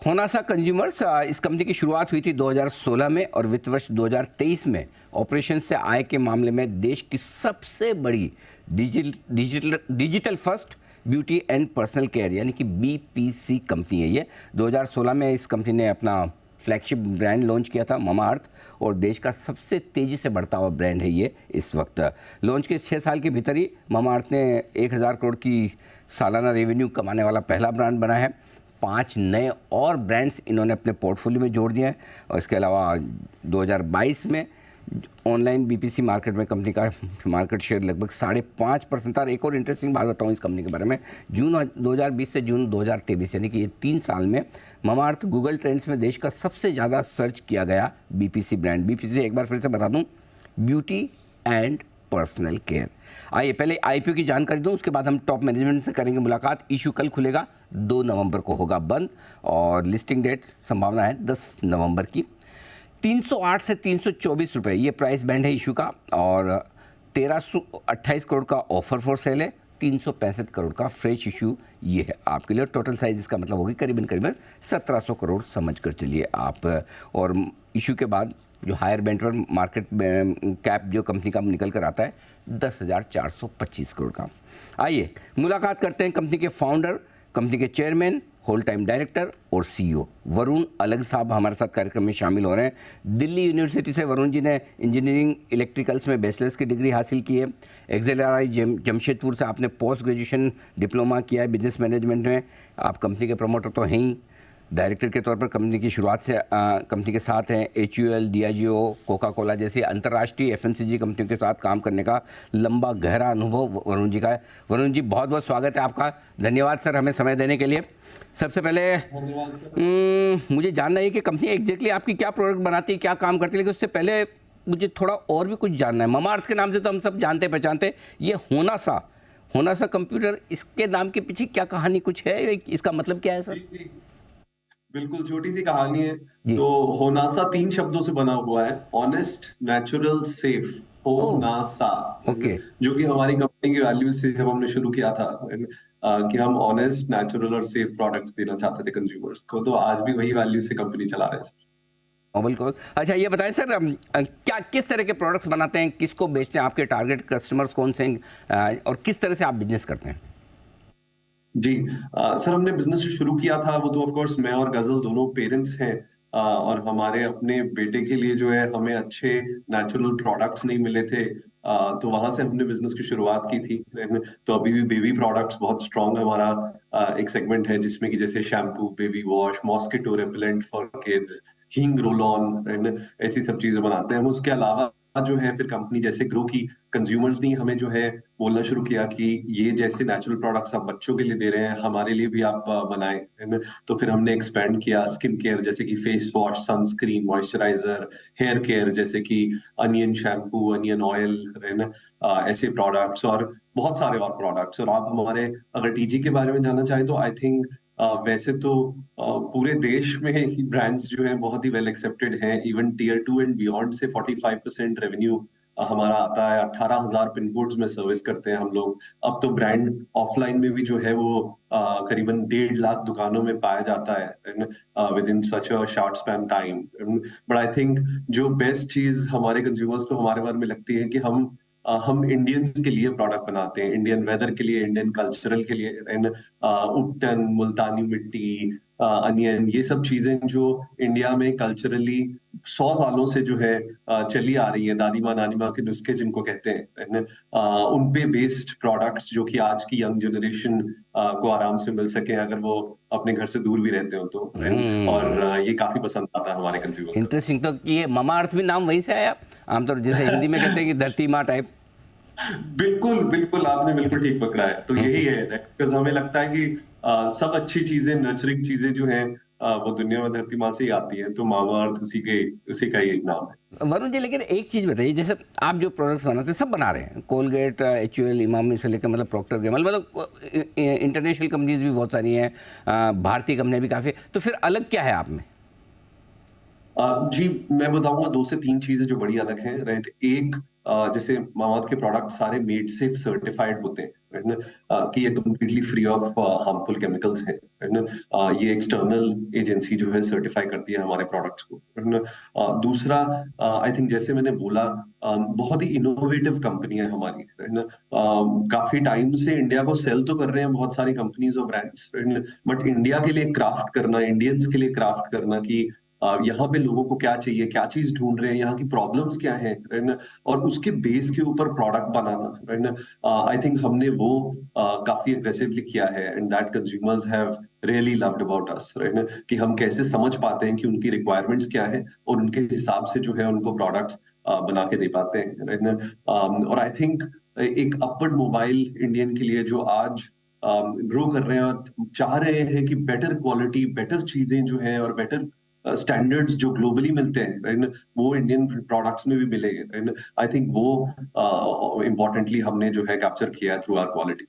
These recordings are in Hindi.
होनासा कंज्यूमर्स, इस कंपनी की शुरुआत हुई थी 2016 में और वित्त वर्ष 2023 में ऑपरेशन से आय के मामले में देश की सबसे बड़ी digital first beauty and personal care यानी कि बीपीसी कंपनी है ये। 2016 में इस कंपनी ने अपना फ्लैगशिप ब्रांड लॉन्च किया था मामाअर्थ, और देश का सबसे तेज़ी से बढ़ता हुआ ब्रांड है ये इस वक्त। लॉन्च के 6 साल के भीतर ही मामाअर्थ ने 1000 करोड़ की सालाना रेवेन्यू कमाने वाला पहला ब्रांड बना है। 5 नए और ब्रांड्स इन्होंने अपने पोर्टफोलियो में जोड़ दिए हैं, और इसके अलावा 2022 में ऑनलाइन बीपीसी मार्केट में कंपनी का मार्केट शेयर लगभग 5.5% था। और एक और इंटरेस्टिंग बात बताऊँ इस कंपनी के बारे में, जून 2020 से जून 2023 यानी कि ये 3 साल में मामाअर्थ गूगल ट्रेंड्स में देश का सबसे ज़्यादा सर्च किया गया बीपीसी ब्रांड। बीपीसी एक बार फिर से बता दूँ, ब्यूटी एंड पर्सनल केयर। आइए पहले आईपीओ की जानकारी दूं, उसके बाद हम टॉप मैनेजमेंट से करेंगे मुलाकात। इशू कल खुलेगा, 2 नवंबर को होगा बंद, और लिस्टिंग डेट संभावना है 10 नवंबर की। 308 से 324 रुपये ये प्राइस बैंड है इशू का, और 1328 करोड़ का ऑफर फॉर सेल है। 365 करोड़ का फ्रेश इशू ये है आपके लिए। टोटल साइज इसका मतलब होगी करीबन 1700 करोड़ समझ कर चलिए आप। और इशू के बाद जो हायर बैंड पर मार्केट कैप जो कंपनी का निकल कर आता है 10,425 करोड़ का। आइए मुलाकात करते हैं कंपनी के फाउंडर, कंपनी के चेयरमैन, होल टाइम डायरेक्टर और सीईओ वरुण अलग साहब हमारे साथ कार्यक्रम में शामिल हो रहे हैं। दिल्ली यूनिवर्सिटी से वरुण जी ने इंजीनियरिंग इलेक्ट्रिकल्स में बैचलर्स की डिग्री हासिल की है। एक्सेलआरआई जमशेदपुर से आपने पोस्ट ग्रेजुएशन डिप्लोमा किया है बिजनेस मैनेजमेंट में। आप कंपनी के प्रमोटर तो हैं ही, डायरेक्टर के तौर पर कंपनी की शुरुआत से कंपनी के साथ हैं। HUL, डियाजियो, कोका कोला जैसी अंतर्राष्ट्रीय FMCG कंपनियों के साथ काम करने का लंबा गहरा अनुभव वरुण जी का है। वरुण जी बहुत बहुत स्वागत है आपका। धन्यवाद सर हमें समय देने के लिए। सबसे पहले मुझे जानना है कि कंपनी एग्जैक्टली आपकी क्या प्रोडक्ट बनाती है, क्या काम करती है, लेकिन उससे पहले मुझे थोड़ा और भी कुछ जानना है। मामाअर्थ के नाम से तो हम सब जानते पहचानते, ये होनासा कंप्यूटर, इसके नाम के पीछे क्या कहानी कुछ है, इसका मतलब क्या है सर? बिल्कुल छोटी सी कहानी है। जी। तो होनासा 3 शब्दों से बना हुआ है, honest, natural, safe. Honasa, okay. जो कि हमारी कंपनी की वैल्यूज से जब हमने शुरू किया था कि हम ऑनेस्ट, नेचुरल और सेफ प्रोडक्ट्स देना चाहते थे कंज्यूमर्स को, तो आज भी वही वैल्यूज से कंपनी चला रहे हैं। बिल्कुल। अच्छा ये बताएं सर, क्या किस तरह के प्रोडक्ट्स बनाते हैं, किसको बेचते हैं, आपके टारगेट कस्टमर्स कौन से हैं, और किस तरह से आप बिजनेस करते हैं? जी सर, हमने बिजनेस शुरू किया था, वो तो ऑफ कोर्स मैं और गजल दोनों पेरेंट्स हैं, और हमारे अपने बेटे के लिए जो है हमें अच्छे नेचुरल प्रोडक्ट्स नहीं मिले थे, तो वहां से हमने बिजनेस की शुरुआत की थी। तो अभी भी बेबी प्रोडक्ट्स बहुत स्ट्रांग हमारा एक सेगमेंट है, जिसमें कि जैसे shampoo, baby wash, mosquito repellent for kids, हींग रोल ऑन, ऐसी सब चीजें बनाते हैं हम। उसके अलावा जो है फिर कंपनी जैसे ग्रो की, कंज्यूमर्स ने हमें जो है बोलना शुरू किया कि ये जैसे नेचुरल प्रोडक्ट्स आप बच्चों के लिए दे रहे हैं, हमारे लिए भी आप बनाएं, है ना। तो फिर हमने एक्सपेंड किया स्किन केयर, जैसे कि face wash, sunscreen, moisturizer, hair care जैसे कि अनियन शैम्पू, अनियन ऑयल, है ना, ऐसे प्रोडक्ट्स और बहुत सारे और प्रोडक्ट्स। और आप हमारे अगर टीजी के बारे में जानना चाहें तो आई थिंक वैसे तो पूरे देश में ही ब्रांड्स जो है बहुत ही वेल एक्सेप्टेड हैं। इवन टियर 2 एंड बियॉन्ड से 45% रेवेन्यू हमारा आता है। 18,000 पिन कोड्स में सर्विस करते हैं हम लोग। अब तो ब्रांड ऑफलाइन में भी जो है वो करीबन 1.5 लाख दुकानों में पाया जाता है with in such a short span time. But I think जो बेस्ट चीज हमारे कंज्यूमर्स को हमारे बारे में लगती है कि हम इंडियंस के लिए प्रोडक्ट बनाते हैं, इंडियन वेदर के लिए, इंडियन कल्चरल के लिए। एंड उपटन, मुल्तानी मिट्टी, अनियन, ये सब चीजें जो इंडिया में कल्चरली 100 सालों से जो है चली आ रही है, दादी माँ नानी माँ के नुस्खे जिनको कहते हैं, उन पे बेस्ड प्रोडक्ट्स जो कि आज की यंग जनरेशन को आराम से मिल सके अगर वो अपने घर से दूर भी रहते हो तो। और ये काफी पसंद आता है हमारे कंज्यूमर्स को। इंटरेस्टिंग। तो ये मामाअर्थ भी नाम वहीं से आया, आमतौर जैसे हिंदी में कहते हैं कि धरती माँ टाइप। बिल्कुल बिल्कुल, आपने बिल्कुल ठीक पकड़ा है। तो यही है, बिकॉज हमें लगता है कि सब अच्छी चीजें, नर्चरिंग चीजें जो हैं वो दुनिया में धरती माँ से ही आती हैं। तो मामाअर्थ उसी का ही एक नाम है। वरुण जी लेकिन एक चीज़ बताइए, जैसे आप जो प्रोडक्ट्स बनाते हैं सब बना रहे हैं, कोलगेट, HUL, इमामी से लेकर मतलब प्रॉक्टर गेमल, मतलब इंटरनेशनल कंपनीज भी बहुत सारी हैं, भारतीय कंपनियां भी काफ़ी, तो फिर अलग क्या है आप में? जी मैं बताऊंगा 2 से 3 चीजें जो बड़ी अलग हैं, राइट। एक जैसे मामाअर्थ के प्रोडक्ट सारे मेड सेफ सर्टिफाइड होते हैं, राइट ना, कि ये completely free of harmful chemicals हैं, राइट ना। ये एक्सटर्नल एजेंसी जो है सर्टिफाई करती है हमारे प्रोडक्ट्स को, राइट ना। दूसरा, आई थिंक जैसे मैंने बोला, बहुत ही इनोवेटिव कंपनी है हमारी, राइट ना। काफी टाइम से इंडिया को सेल तो कर रहे हैं बहुत सारी कंपनीज और ब्रांड्स, बट इंडिया के लिए क्राफ्ट करना, इंडियंस के लिए क्राफ्ट करना कि यहाँ पे लोगों को क्या चाहिए, क्या चीज ढूंढ रहे हैं, यहाँ की प्रॉब्लम्स क्या है, राइट ना, और उसके बेस के ऊपर प्रोडक्ट बनाना, राइट ना। आई थिंक हमने वो काफी अग्रेसिवली किया है, and that consumers have really loved about us, right ना, कि हम कैसे समझ पाते हैं कि उनकी रिक्वायरमेंट्स क्या है और उनके हिसाब से जो है उनको प्रोडक्ट्स बना के दे पाते हैं, राइट ना। और आई थिंक एक अपवर्ड मोबाइल इंडियन के लिए जो आज ग्रो कर रहे हैं और चाह रहे हैं कि बेटर क्वालिटी, बेटर चीजें जो है और बेटर स्टैंडर्ड्स जो ग्लोबली मिलते हैं, राइट, वो इंडियन प्रोडक्ट्स में भी मिलेंगे, राइट। आई थिंक वो इम्पोर्टेंटली हमने जो है कैप्चर किया है थ्रू आवर क्वालिटी।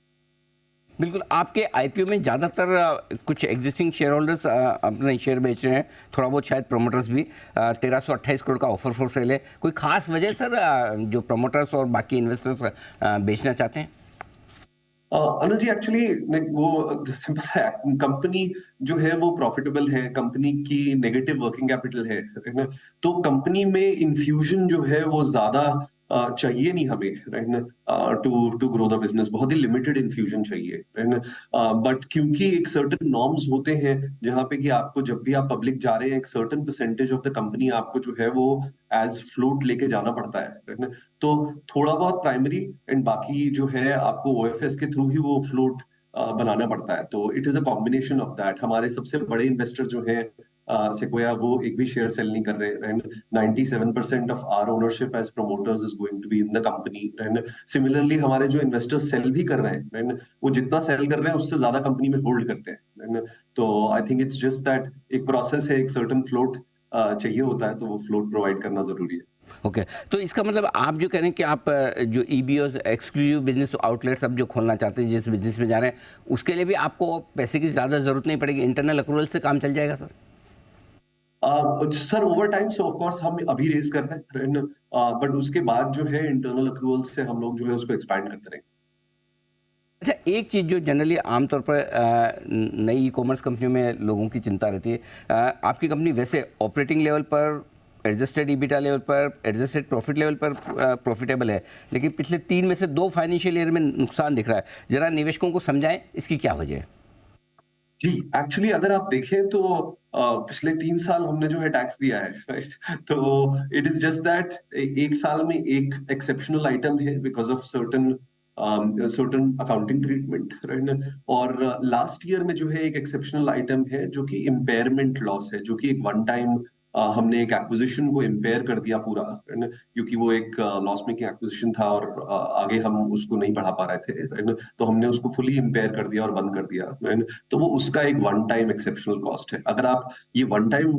बिल्कुल, आपके आईपीओ में ज़्यादातर कुछ एग्जिस्टिंग शेयर होल्डर्स अपने शेयर बेच रहे हैं, थोड़ा बहुत शायद प्रमोटर्स भी। 1328 करोड़ का ऑफर फॉर सेल है। कोई खास वजह सर जो प्रमोटर्स और बाकी इन्वेस्टर्स बेचना चाहते हैं? अनुज जी, एक्चुअली वो सिंपल सा है, कंपनी जो है वो प्रॉफिटेबल है, कंपनी की नेगेटिव वर्किंग कैपिटल है ना, तो कंपनी में इन्फ्यूजन जो है वो ज्यादा चाहिए नहीं हमें, राइट ना, to to grow the business. बहुत ही लिमिटेड इन्फ्यूजन चाहिए, राइट ना। बट क्योंकि एक सर्टेन नॉर्म्स होते हैं जहां पे कि आपको जब भी आप पब्लिक जा रहे हैं, एक certain percentage of the company आपको जो है वो एज फ्लोट लेके जाना पड़ता है, राइट ना। तो थोड़ा बहुत प्राइमरी एंड बाकी जो है आपको ओएफएस के थ्रू ही वो फ्लोट बनाना पड़ता है। तो it is a combination of that. हमारे सबसे बड़े इन्वेस्टर जो है सेक्वाया, वो एक भी शेयर सेल नहीं कर रहे, and 97% of our ownership as promoters is going to be in the company, and similarly हमारे जो इन्वेस्टर्स सेल भी कर रहे हैं, एंड वो जितना सेल कर रहे हैं उससे ज्यादा कंपनी में होल्ड करते हैं, and तो I think it's just that एक प्रोसेस है, एक सर्टेन फ्लोट चाहिए होता है, तो वो फ्लोट प्रोवाइड करना जरूरी है। ओके, तो इसका मतलब आप जो कह रहे हैं कि आप जो ईबीओ एक्सक्लूसिव बिजनेस आउटलेट्स अब जो खोलना चाहते हैं, जिस बिजनेस में जा रहे हैं, उसके लिए भी आपको पैसे की ज़्यादा ज़रूरत नहीं पड़ेगी, इंटरनल अक्रूवल से काम चल जाएगा सर? सर ओवर टाइम से ऑफ कोर्स हम अभी रेज कर रहे हैं, बट उसके बाद जो है इंटरनल अक्रूवल से हम लोग जो है उसको एक्सपैंड करते रहेंगे। अच्छा, एक चीज़ जो जनरली आमतौर पर नई ई कॉमर्स कंपनियों में लोगों की चिंता रहती है, आपकी कंपनी वैसे ऑपरेटिंग लेवल पर, एडजस्टेड ईबिटा लेवल पर, एडजस्टेड प्रॉफिट लेवल पर प्रॉफिटेबल है, लेकिन पिछले 3 में से 2 फाइनेंशियल ईयर में नुकसान दिख रहा है। जरा निवेशकों को समझाएं इसकी क्या वजह है? जी, एक्चुअली अगर आप देखें तो पिछले 3 साल हमने जो है टैक्स दिया है, राइट। तो इट इज जस्ट दैट एक साल में एक एक्सेप्शनल आइटम है because of certain certain accounting treatment, right. और लास्ट ईयर में जो है एक एक्सेप्शनल आइटम है जो कि इम्पेयरमेंट लॉस है, जो कि एक वन टाइम हमने एक एक्विजिशन को इम्पेयर कर दिया पूरा, है ना, क्योंकि वो एक लॉस मेकिंग एक्विजिशन था और आगे हम उसको नहीं बढ़ा पा रहे थे, है ना, तो हमने उसको फुली इम्पेयर कर दिया और बंद कर दिया, है ना। तो वो उसका एक वन टाइम एक्सेप्शनल कॉस्ट है। अगर आप ये वन टाइम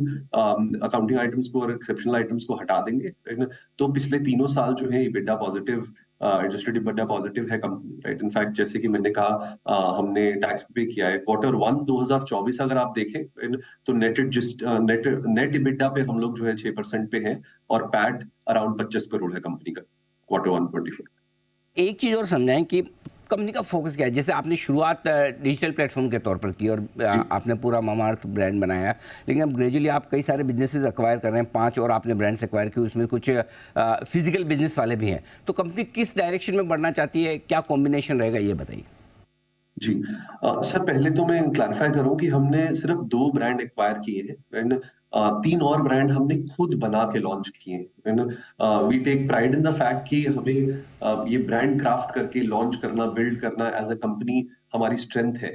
अकाउंटिंग आइटम्स को और एक्सेप्शनल आइटम्स को हटा देंगे, है ना, तो पिछले 3 साल जो है EBITDA positive, adjusted EBITDA positive है कंपनी, राइट। इनफैक्ट जैसे कि मैंने कहा, हमने टैक्स पे किया है। Q1 2024 अगर आप देखें, right, तो नेट EBITDA पे हम लोग जो है 6% पे हैं, और पैट अराउंड 25 करोड़ है कंपनी का Q1 24। एक चीज़ और समझाएं कि कंपनी का फोकस क्या है। जैसे आपने शुरुआत डिजिटल प्लेटफॉर्म के तौर पर की और आपने पूरा मामाअर्थ ब्रांड बनाया, लेकिन अब ग्रेजुअली आप कई सारे बिजनेसेस एक्वायर कर रहे हैं, 5 और आपने ब्रांड्स एक्वायर किए, उसमें कुछ फिजिकल बिजनेस वाले भी हैं। तो कंपनी किस डायरेक्शन में बढ़ना चाहती है, क्या कॉम्बिनेशन रहेगा, ये बताइए। जी, सर पहले तो मैं क्लैरिफाई करूं कि हमने सिर्फ 2 ब्रांड एक्वायर किए हैं, एंड 3 और ब्रांड हमने खुद बना के लॉन्च किए हैं, and we take pride in the fact कि हमें ये ब्रांड क्राफ्ट करके लॉन्च करना, बिल्ड करना एज अ कंपनी हमारी स्ट्रेंथ है।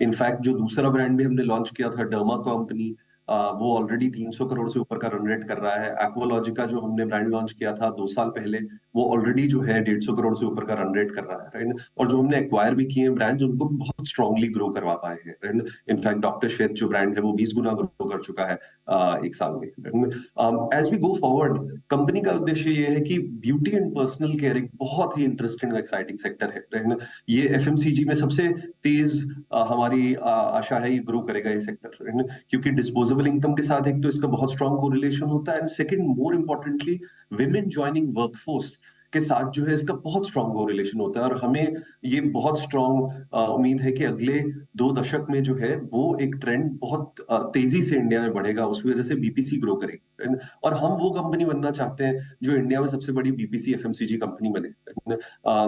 इनफैक्ट जो दूसरा ब्रांड भी हमने लॉन्च किया था, डर्मा कंपनी, वो ऑलरेडी 300 करोड़ से ऊपर का रन रेट कर रहा है। एक्वालॉजिका जो हमने ब्रांड लॉन्च किया था 2 साल पहले, वो ऑलरेडी जो है 150 करोड़ से ऊपर का रन रेट कर रहा है, राइट। और जो हमने एक्वायर भी किए हैं ब्रांड्स, उनको बहुत स्ट्रांगली ग्रो करवा पाए हैं, राइट। इनफैक्ट डॉक्टर श्वेत जो ब्रांड है वो 20 गुना ग्रो कर चुका है एक साल में। As we go forward, company का उद्देश्य ये है कि ब्यूटी एंड पर्सनल केयर एक बहुत ही इंटरेस्टिंग और एक्साइटिंग सेक्टर है, राइट। ये एफएमसीजी में सबसे तेज हमारी आशा है ये ग्रो करेगा ये सेक्टर, क्योंकि डिस्पोजेबल इनकम के साथ एक तो इसका बहुत स्ट्रांग कोरिलेशन होता है, and second more importantly women joining workforce के साथ जो है इसका बहुत स्ट्रांग रिलेशन होता है, और हमें ये बहुत स्ट्रांग उम्मीद है कि अगले 2 दशक में जो है वो एक ट्रेंड बहुत तेजी से इंडिया में बढ़ेगा, उस वजह से बीपीसी ग्रो करेगी। और हम वो कंपनी बनना चाहते हैं जो इंडिया में सबसे बड़ी बीपीसी एफएमसीजी कंपनी बने।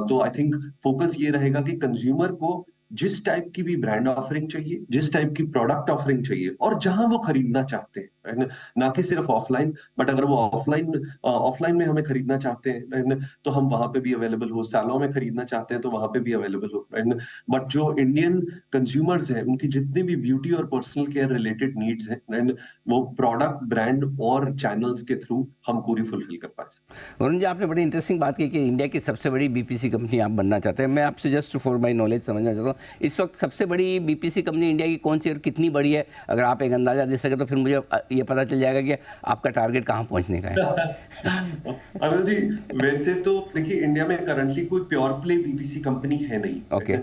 तो आई थिंक फोकस ये रहेगा कि कंज्यूमर को जिस टाइप की भी ब्रांड ऑफरिंग चाहिए, जिस टाइप की प्रोडक्ट ऑफरिंग चाहिए, और जहां वो खरीदना चाहते हैं, ना कि सिर्फ ऑफलाइन, बट अगर वो ऑफलाइन में हमें खरीदना चाहते हैं तो हम वहां पे भी अवेलेबल हो, सैलो में खरीदना चाहते हैं तो वहां पे भी अवेलेबल हो। बट जो इंडियन कंज्यूमर्स हैं उनकी जितनी भी ब्यूटी और पर्सनल केयर रिलेटेड नीड्स हैं, वो प्रोडक्ट, ब्रांड और चैनल्स के थ्रू हम पूरी फुलफिल कर पाए। वरुण जी, आपने बड़ी इंटरेस्टिंग बात की कि इंडिया की सबसे बड़ी बीपीसी कंपनी आप बनना चाहते हैं। मैं आपसे जस्ट फॉर माय नॉलेज समझना चाहता हूँ, इस वक्त सबसे बड़ी बीपीसी कंपनी इंडिया की कौन सी और कितनी बड़ी है? अगर आप एक अंदाजा दे सके तो फिर मुझे ये पता चल जाएगा कि आपका टारगेट कहाँ पहुँचने का है। अनिल जी, वैसे तो देखिए इंडिया में करंटली कोई प्योर प्ले बीपीसी कंपनी है नहीं। ओके।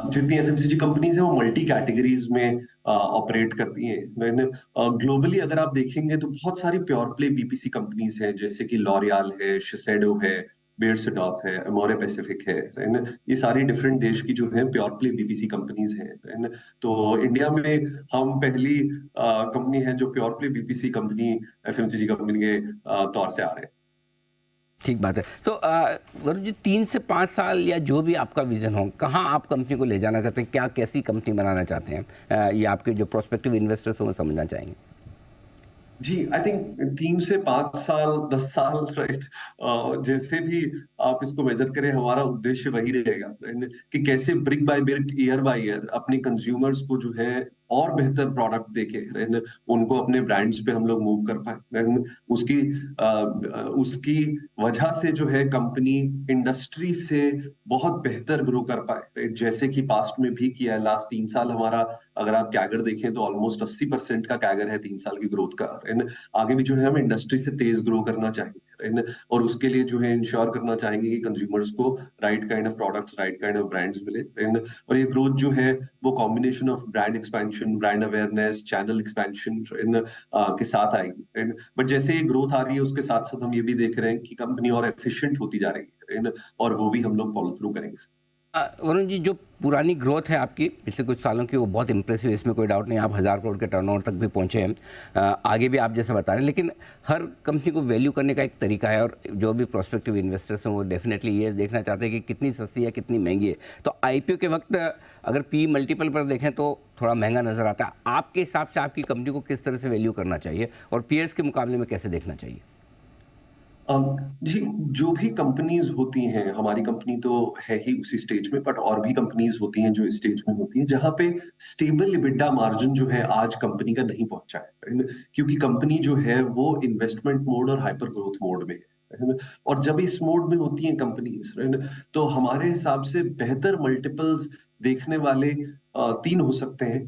जितनी एफएमसीजी कंपनीज हैं वो मल्टी कैटेगरीज में ऑपरेट करती हैं। ग्लोबली अगर आप देखेंगे तो बहुत सारी प्योर प्ले बीपीसी कंपनीज हैं, जैसे कि लॉरियल है, शिसेडो है, बेयरसडॉफ है, अमोरे पैसिफिक है ना। ये सारी डिफरेंट देश की जो है प्योर प्ले बीपीसी कंपनीज हैं ना। तो इंडिया में हम पहली कंपनी है जो pure play BPC company FMCG company के तौर से आ रहे हैं। ठीक बात है। तो वरुण जी, 3 से 5 साल या जो भी आपका विजन हो, कहाँ आप कंपनी को ले जाना चाहते हैं, क्या कैसी कंपनी बनाना चाहते हैं, ये आपके जो प्रोस्पेक्टिव इन्वेस्टर्स हैं वो समझना चाहेंगे। जी, आई थिंक 3 से 5 साल, 10 साल, राइट, जैसे भी आप इसको मेजर करें, हमारा उद्देश्य वही रहेगा कि कैसे brick by brick, year by year अपने कंज्यूमर्स को जो है और बेहतर प्रोडक्ट देके उनको अपने ब्रांड्स पे हम लोग मूव कर पाए। उसकी उसकी वजह से जो है कंपनी इंडस्ट्री से बहुत बेहतर ग्रो कर पाए, जैसे कि पास्ट में भी किया है। लास्ट 3 साल हमारा अगर आप कैगर देखें तो ऑलमोस्ट 80% का कैगर है 3 साल की ग्रोथ का। आगे भी जो है हम इंडस्ट्री से तेज ग्रो करना चाहेंगे, और उसके लिए जो है इंश्योर करना चाहेंगे कि कंज्यूमर्स को right kind of products, right kind of brands मिले। और ये ग्रोथ जो है वो combination of brand expansion, brand awareness, channel expansion के साथ आएगी। बट जैसे ये ग्रोथ आ रही है उसके साथ साथ हम ये भी देख रहे हैं कि कंपनी और एफिशिएंट होती जा रही है, और वो भी हम लोग फॉलो थ्रू करेंगे। वरुण जी, जो पुरानी ग्रोथ है आपकी पिछले कुछ सालों की, वो बहुत इंप्रेसिव है, इसमें कोई डाउट नहीं। आप 1000 करोड़ के टर्नओवर तक भी पहुंचे हैं, आगे भी आप जैसे बता रहे हैं। लेकिन हर कंपनी को वैल्यू करने का एक तरीका है, और जो भी प्रोस्पेक्टिव इन्वेस्टर्स हैं वो डेफिनेटली ये देखना चाहते हैं कि कितनी सस्ती है, कितनी महंगी है। तो आईपीओ के वक्त अगर पी मल्टीपल पर देखें तो थोड़ा महंगा नज़र आता है। आपके हिसाब से आपकी कंपनी को किस तरह से वैल्यू करना चाहिए और पीयर्स के मुकाबले में कैसे देखना चाहिए? जी, जो भी कंपनीज होती हैं, हमारी कंपनी तो है ही उसी स्टेज में, बट और भी कंपनीज होती हैं जो इस स्टेज में होती हैं जहां पे स्टेबल इबिटा मार्जिन जो है आज कंपनी का नहीं पहुंचा है, क्योंकि कंपनी जो है वो इन्वेस्टमेंट मोड और हाइपर ग्रोथ मोड में है। और जब इस मोड में होती हैं कंपनीज, तो हमारे हिसाब से बेहतर मल्टीपल्स देखने वाले 3 हो सकते हैं।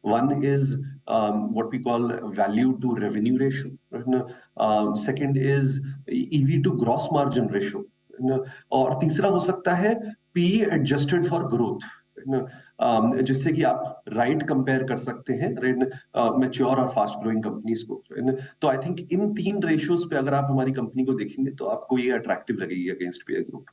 One is what we call value to revenue ratio, second is EV to gross margin ratio, और तीसरा हो सकता है पीई एडजस्टेड फॉर ग्रोथ, जिससे कि आप राइट कंपेयर कर सकते हैं मैच्योर और फास्ट ग्रोइंग कंपनीज को। तो आई थिंक इन 3 रेशियोज पे अगर आप हमारी कंपनी को देखेंगे तो आपको ये अट्रैक्टिव लगेगी against peer group.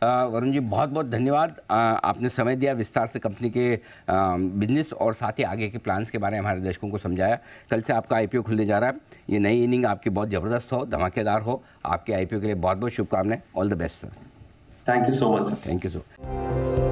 Varun ji, बहुत बहुत धन्यवाद। आपने समय दिया, विस्तार से कंपनी के बिजनेस और साथ ही आगे के प्लान्स के बारे में हमारे दर्शकों को समझाया। कल से आपका आईपीओ खुलने जा रहा है, ये नई इनिंग आपकी बहुत ज़बरदस्त हो, धमाकेदार हो। आपके आईपीओ के लिए बहुत बहुत शुभकामनाएं। All the best sir. Thank you so much. Thank you so.